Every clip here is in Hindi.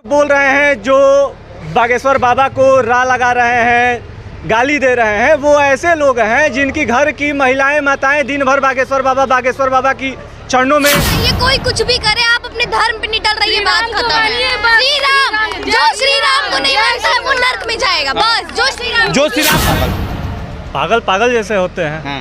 बोल रहे हैं जो बागेश्वर बाबा को राह लगा रहे हैं, गाली दे रहे हैं, वो ऐसे लोग हैं जिनकी घर की महिलाएं माताएं दिन भर बागेश्वर बाबा की चरणों में। ये कोई कुछ भी करे, आप अपने धर्म पे निकल रही है, बात खत्म है। श्री राम, जो श्री राम को नहीं मानता है वो नर्क में जाएगा। बस जो श्री राम पागल जैसे होते हैं।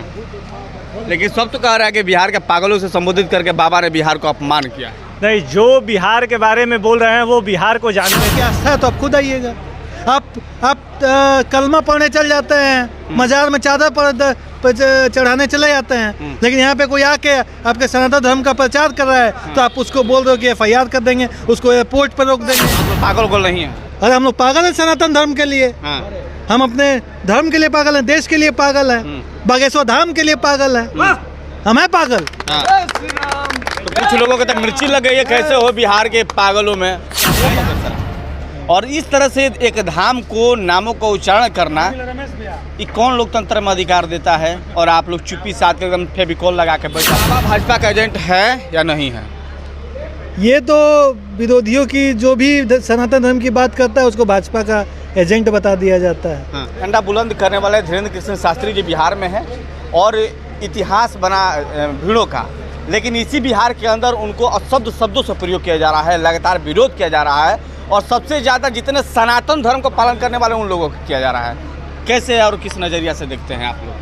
लेकिन सब तो कह रहा है कि बिहार के पागलों से संबोधित करके बाबा ने बिहार को अपमान किया। नहीं, जो बिहार के बारे में बोल रहे हैं वो बिहार को जानते हैं। क्या आस्था है तो आप खुद आइएगा। आप कलमा पढ़ने चल जाते हैं, मजार में चादर चढ़ाने चले जाते हैं, लेकिन यहाँ पे कोई आके आपके सनातन धर्म का प्रचार कर रहा है तो आप उसको बोल रहे हो कि FIR कर देंगे, उसको एयरपोर्ट पर रोक देंगे। पागल बोल रही है। अरे हम लोग पागल हैं सनातन धर्म के लिए। हम अपने धर्म के लिए पागल हैं, देश के लिए पागल हैं, बागेश्वर धाम के लिए पागल हैं। हम हैं पागल। तो कुछ लोगों को तो मिर्ची लग गई है, कैसे हो बिहार के पागलों में। और इस तरह से एक धाम को नामों का उच्चारण करना, ये कौन लोकतंत्र में अधिकार देता है? और आप लोग चुप्पी साथ के एकदम फेविकोल लगा के बैठे। बाबा भाजपा का एजेंट है या नहीं है? ये तो विरोधियों की, जो भी सनातन धर्म की बात करता है उसको भाजपा का एजेंट बता दिया जाता है। झंडा बुलंद करने वाले धीरेन्द्र कृष्ण शास्त्री जी बिहार में है और इतिहास बना भीड़ों का, लेकिन इसी बिहार के अंदर उनको शब्दों से प्रयोग किया जा रहा है, लगातार विरोध किया जा रहा है और सबसे ज़्यादा जितने सनातन धर्म को पालन करने वाले उन लोगों को किया जा रहा है। कैसे और किस नज़रिया से देखते हैं आप लोग?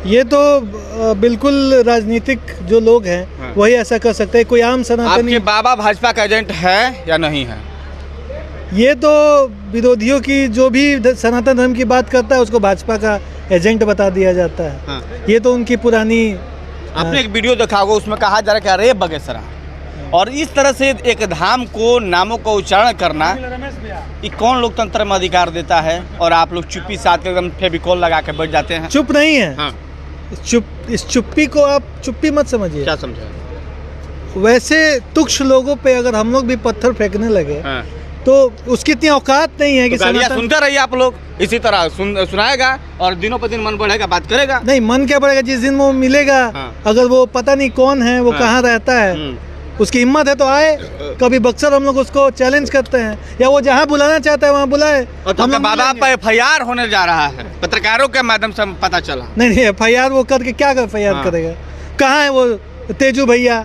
ये तो बिल्कुल राजनीतिक जो लोग हैं वही ऐसा कर सकते हैं। कोई आम सनातनी। आपके बाबा भाजपा का एजेंट है या नहीं है? ये तो विरोधियों की, जो भी सनातन धर्म की बात करता है उसको भाजपा का एजेंट बता दिया जाता है। ये तो उनकी पुरानी। आपने एक वीडियो देखा होगा, उसमें कहा जा रहा है कि अरे बगेसरा। और इस तरह से एक धाम को नामों का उच्चारण करना, ये कौन लोकतंत्र में अधिकार देता है? और आप लोग चुप्पी साथ के एकदम फेविकोल लगा के बैठ जाते हैं। चुप नहीं है। इस चुप्पी को आप चुप्पी मत समझिए। क्या समझे? वैसे तुच्छ लोगों पे अगर हम लोग भी पत्थर फेंकने लगे तो उसकी इतनी औकात नहीं है कि गालियाँ सुनते रहिए आप लोग, इसी तरह सुनाएगा और दिनों पर दिन मन बढ़ेगा, बात करेगा। नहीं, मन क्या बढ़ेगा? जिस दिन वो मिलेगा, अगर वो पता नहीं कौन है, वो कहाँ रहता है, उसकी हिम्मत है तो आए। कभी बक्सर हम लोग उसको चैलेंज करते हैं, या वो जहाँ बुलाना चाहता है वहाँ बुलाए। हम लोग बाबा पर FIR होने जा रहा है, पत्रकारों के माध्यम से पता चला। नहीं, FIR वो करके क्या FIR करेगा? कहाँ है वो तेजू भैया?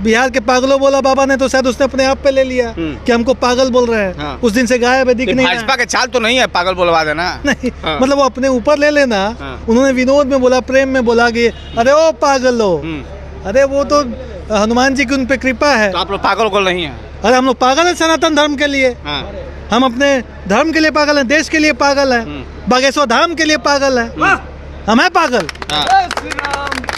बिहार के पागलों बोला बाबा ने, तो शायद उसने अपने आप पे ले लिया कि हमको पागल बोल रहे हैं। उस दिन से गायब है, दिख नहीं रहा। भाजपा के चाल तो नहीं है पागल बोलवा देना। नहीं, मतलब वो अपने ऊपर ले लेना। उन्होंने विनोद में बोला, प्रेम में बोला कि अरे ओ पागल हो। अरे वो तो हनुमान जी की उन पे कृपा है। तो आप लोग पागल बोल नहीं है। अरे हम लोग पागल हैं सनातन धर्म के लिए। हम अपने धर्म के लिए पागल हैं, देश के लिए पागल हैं, बागेश्वर धाम के लिए पागल हैं। हम हैं पागल।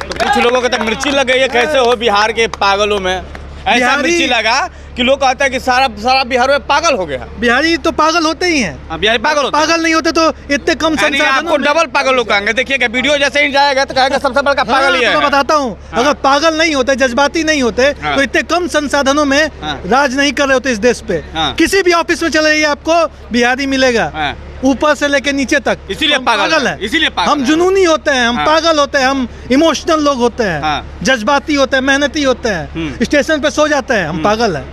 तो कुछ लोगों को तो मिर्ची लग गई है, कैसे हो बिहार के पागलों में। ऐसा मिर्ची लगा कि लोग कहते हैं कि सारा बिहार में पागल हो गया। बिहारी तो पागल होते ही हैं। बिहारी पागल नहीं होते तो इतने कम आपको डबल पागल लोग कहेंगे। देखिएगा वीडियो जैसे ही जाएगा तो कहेगा सबसे बड़ा पागल ही है। मैं बताता हूँ, अगर पागल नहीं होते, जज्बाती नहीं होते तो इतने कम संसाधनों में राज नहीं कर रहे होते इस देश पे। किसी भी ऑफिस में चले जाइए, आपको बिहारी मिलेगा, ऊपर से लेके नीचे तक। इसीलिए पागल है, इसीलिए हम जुनूनी होते हैं, हम पागल होते हैं, हम इमोशनल लोग होते हैं, जज्बाती होते हैं, मेहनती होते हैं, स्टेशन पे सो जाते हैं। हम पागल हैं।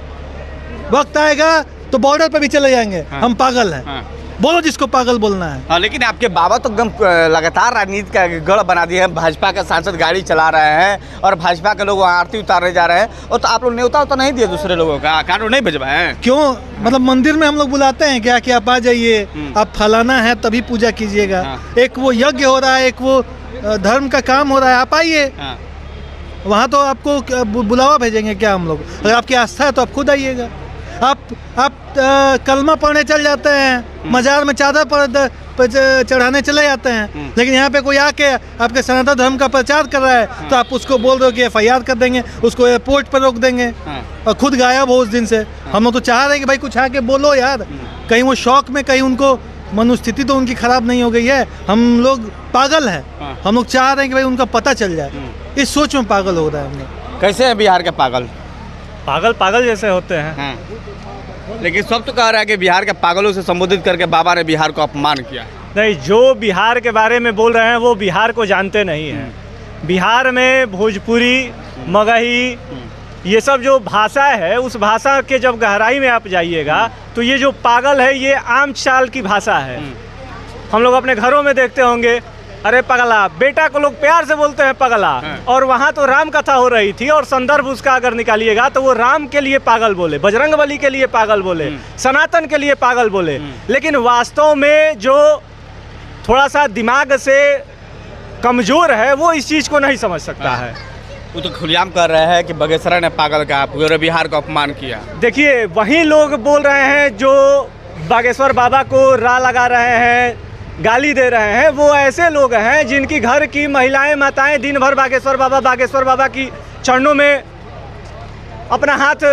वक्त आएगा तो बॉर्डर पे भी चले जाएंगे। हम पागल हैं। बोलो जिसको पागल बोलना है। लेकिन आपके बाबा तो एकदम लगातार राजनीति का गढ़ बना दिए हैं। भाजपा के सांसद गाड़ी चला रहे हैं और भाजपा के लोग आरती उतारने जा रहे हैं। और तो आप लोग न्योता तो नहीं दिए दूसरे लोगों का, कानून नहीं भिजवाए हैं? क्यों? मतलब मंदिर में हम लोग बुलाते हैं क्या कि आप आ जाइए, आप फलाना है तभी पूजा कीजिएगा। एक वो यज्ञ हो रहा है, एक वो धर्म का काम हो रहा है, आप आइए। वहाँ तो आपको बुलावा भेजेंगे क्या हम लोग? अगर आपकी आस्था है तो आप खुद आइएगा। आप कलमा पढ़ने चल जाते हैं, मजार में चादर चढ़ाने चले जाते हैं, लेकिन यहाँ पे कोई आके आपके सनातन धर्म का प्रचार कर रहा है तो आप उसको बोल रहे हो कि FIR कर देंगे, उसको एयरपोर्ट पर रोक देंगे और खुद गायब हो उस दिन से। हम लोग तो चाह रहे हैं कि भाई कुछ आके बोलो यार। कहीं वो शौक में, कहीं उनको मनोस्थिति तो उनकी खराब नहीं हो गई है। हम लोग पागल हैं। हम लोग चाह रहे हैं कि भाई उनका पता चल जाए। इस सोच में पागल हो रहा है हम लोग। कैसे है बिहार के पागल? पागल जैसे होते हैं। लेकिन सब तो कह रहा है कि बिहार के पागलों से संबोधित करके बाबा ने बिहार को अपमान किया। नहीं, जो बिहार के बारे में बोल रहे हैं वो बिहार को जानते नहीं हैं। बिहार में भोजपुरी, मगही, ये सब जो भाषा है, उस भाषा के जब गहराई में आप जाइएगा तो ये जो पागल है ये आम चाल की भाषा है। हम लोग अपने घरों में देखते होंगे, अरे पगला, बेटा को लोग प्यार से बोलते हैं पगला। और वहाँ तो राम कथा हो रही थी और संदर्भ उसका अगर निकालिएगा तो वो राम के लिए पागल बोले, बजरंगबली के लिए पागल बोले, सनातन के लिए पागल बोले। लेकिन वास्तव में जो थोड़ा सा दिमाग से कमज़ोर है वो इस चीज़ को नहीं समझ सकता है। वो तो खुलेआम कर रहे हैं कि बगेश्वरा ने पागल कहा, पूरे बिहार को अपमान किया। देखिए, वही लोग बोल रहे हैं जो बागेश्वर बाबा को रा लगा रहे हैं, गाली दे रहे हैं, वो ऐसे लोग हैं जिनकी घर की महिलाएं माताएं दिन भर बागेश्वर बाबा की चरणों में अपना हाथ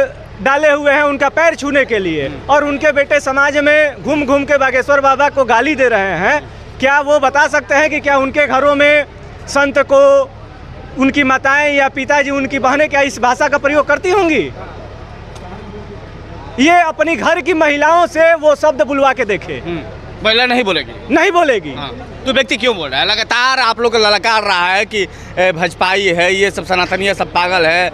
डाले हुए हैं उनका पैर छूने के लिए, और उनके बेटे समाज में घूम घूम के बागेश्वर बाबा को गाली दे रहे हैं। क्या वो बता सकते हैं कि क्या उनके घरों में संत को उनकी माताएं या पिताजी, उनकी बहनें क्या इस भाषा का प्रयोग करती होंगी? ये अपनी घर की महिलाओं से वो शब्द बुलवा के देखे। महिला नहीं बोलेगी, नहीं बोलेगी। तो व्यक्ति क्यों बोल रहा है? लगातार आप लोग को ललकार रहा है कि भाजपाई है, ये सब सनातनी है, सब पागल है,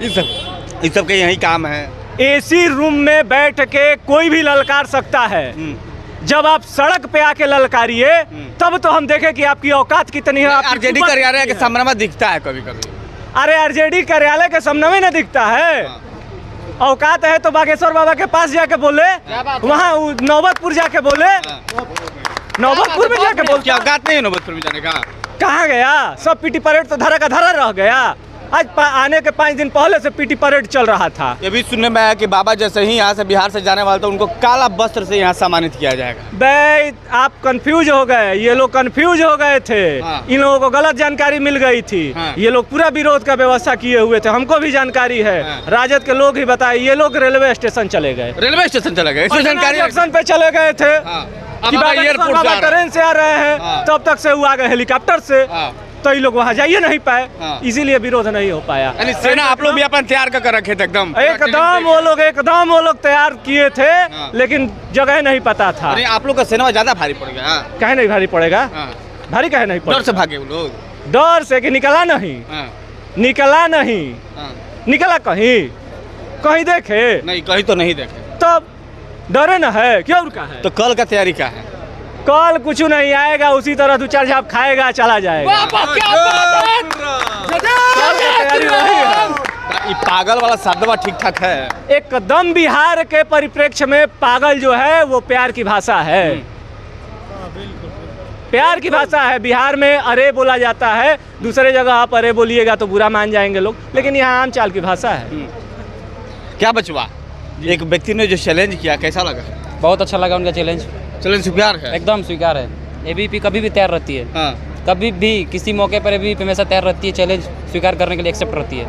इस सब के यही काम है। एसी रूम में बैठ के कोई भी ललकार सकता है, जब आप सड़क पे आके ललकारिए तब तो हम देखें कि आपकी औकात कितनी है। आरजेडी कार्यालय के सामने में दिखता है कभी कभी। अरे आरजेडी कार्यालय के सामने में न दिखता है। औकात है तो बागेश्वर बाबा के पास जाके बोले, वहाँ नौबतपुर जाके बोले, नौबतपुर में जाके बोल। क्या औकात नहीं है नौबतपुर में जाने का? कहाँ गया? सब पीटी परेड तो धरा का धरा रह गया। आज आने के 5 दिन पहले से पीटी परेड चल रहा था। ये भी सुनने में आया कि बाबा जैसे ही यहाँ से बिहार से जाने वाले तो उनको काला वस्त्र से यहाँ सम्मानित किया जाएगा। भाई आप कंफ्यूज हो गए, ये लोग कंफ्यूज हो गए थे। इन लोगों को गलत जानकारी मिल गई थी। ये लोग पूरा विरोध का व्यवस्था किए हुए थे, हमको भी जानकारी है। राजद के लोग ही बताए, ये लोग रेलवे स्टेशन चले गए। रेलवे स्टेशन चले गए? जंक्शन पे चले गए थे कि बाबा ट्रेन से आ रहे हैं, तब तक से वो आ गए हेलीकॉप्टर से, तो ये लोग वहाँ जाइए नहीं पाए, इसीलिए विरोध नहीं हो पाया। सेना आप लोग भी अपन तैयार कर रखे थे एकदम वो लोग तैयार किए थे, लेकिन जगह नहीं पता था। आप लोग का सेना ज्यादा भारी पड़ गया। कहे नहीं भारी पड़ेगा? भारी कहे नहीं पड़ेगा? डर से भागे वो लोग? डर से कि निकला नहीं, निकला कहीं देखे नहीं, कहीं तो नहीं देखे, तब डरे न है, क्यों का है? तो कल का तैयारी क्या है? कल कुछ नहीं आएगा, उसी तरह 2-4 झाप खाएगा चला जाएगा। तैयारी नहीं है। ये पागल वाला शब्द ठीक ठाक है एकदम। बिहार के परिप्रेक्ष्य में पागल जो है वो प्यार की भाषा है, प्यार की भाषा है। बिहार में अरे बोला जाता है, दूसरे जगह आप अरे बोलिएगा तो बुरा मान जाएंगे लोग, लेकिन यहाँ आम चाल की भाषा है। क्या बचवा, एक व्यक्ति ने जो चैलेंज किया, कैसा लगा? बहुत अच्छा लगा उनका चैलेंज स्वीकार है? एकदम स्वीकार है। एबीपी कभी भी तैयार रहती है, कभी भी किसी मौके पर एबीपी हमेशा तैयार रहती है, चैलेंज स्वीकार करने के लिए एक्सेप्ट रहती है।